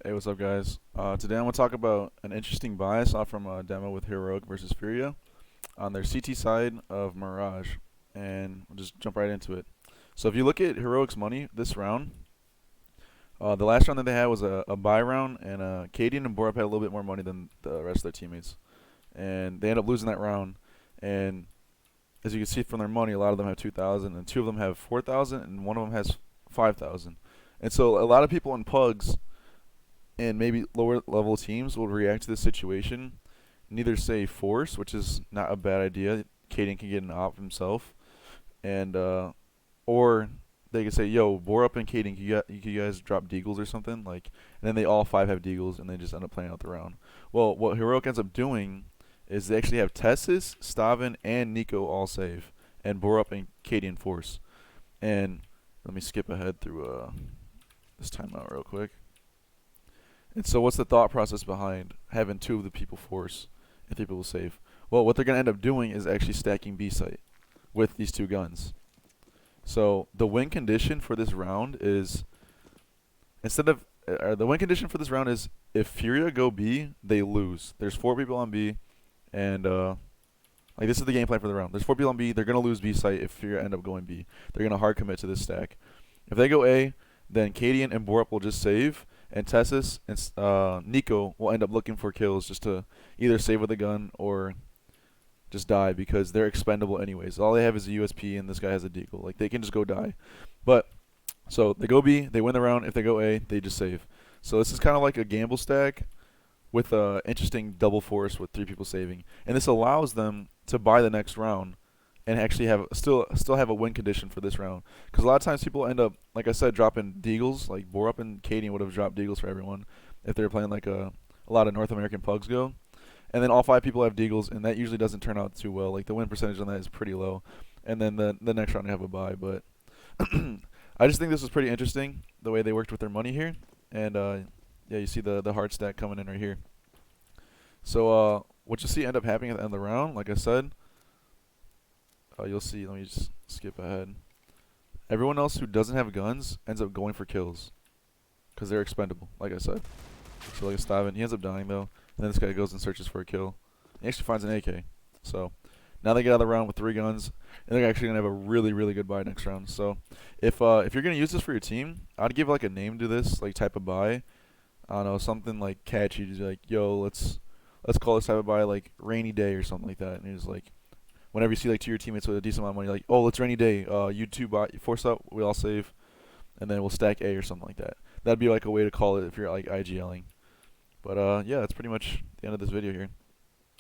Hey, what's up, guys? Today I'm going to talk about an interesting buy I saw from a demo with Heroic versus Furia on their CT side of Mirage, and we'll just jump right into it. So if you look at Heroic's money this round, the last round that they had was a buy round, and Cadian and Borup had a little bit more money than the rest of their teammates, and they end up losing that round. And as you can see from their money, a lot of them have 2,000, and two of them have 4,000, and one of them has 5,000. And so a lot of people in Pugs and maybe lower level teams will react to this situation and either say force, which is not a bad idea. Caden can get an op himself, and or they could say, "Yo, Borup and Caden, you guys drop deagles or something like," and then they all five have deagles, and they just end up playing out the round. Well, what Heroic ends up doing is they actually have Tessis, Stavin, and Nico all save, and Borup and Caden force. And let me skip ahead through this timeout real quick. And so, what's the thought process behind having two of the people force and three people save? Well, what they're going to end up doing is actually stacking B site with these two guns. So, the win condition for this round is instead of the win condition for this round is if Furia go B, they lose. There's four people on B, and like this is the game plan for the round. There's four people on B. They're going to lose B site if Furia end up going B. They're going to hard commit to this stack. If they go A, then Cadian and Borup will just save, and Tessis and Nico will end up looking for kills just to either save with a gun or just die because they're expendable anyways. All they have is a USP, and this guy has a deagle. Like they can just go die. But so they go B, they win the round. If they go A, they just save. So this is kind of like a gamble stack with a interesting double force with three people saving, and this allows them to buy the next round and actually have still have a win condition for this round. Because a lot of times people end up, like I said, dropping deagles. Like Borup and Cadian would have dropped deagles for everyone if they were playing like a lot of North American pugs go. And then all five people have deagles, and that usually doesn't turn out too well. Like the win percentage on that is pretty low. And then the next round you have a buy. But I just think this was pretty interesting the way they worked with their money here. And yeah, you see the hard stack coming in right here. So what you see end up happening at the end of the round, like I said, you'll see. Let me just skip ahead. Everyone else who doesn't have guns ends up going for kills because they're expendable, like I said. So like a Stavin, he ends up dying though. And then this guy goes and searches for a kill. He actually finds an AK. So now they get out of the round with three guns, and they're actually gonna have a really good buy next round. So if you're gonna use this for your team, I'd give like a name to this like type of buy. I don't know, something like catchy, just like, yo, let's call this type of buy like rainy day or something like that. And it's like whenever you see like two of your teammates with a decent amount of money, like, oh, let's rainy day. You two buy, force up, we all save, and then we'll stack A or something like that. That'd be like a way to call it if you're like IGLing. But yeah, that's pretty much the end of this video here.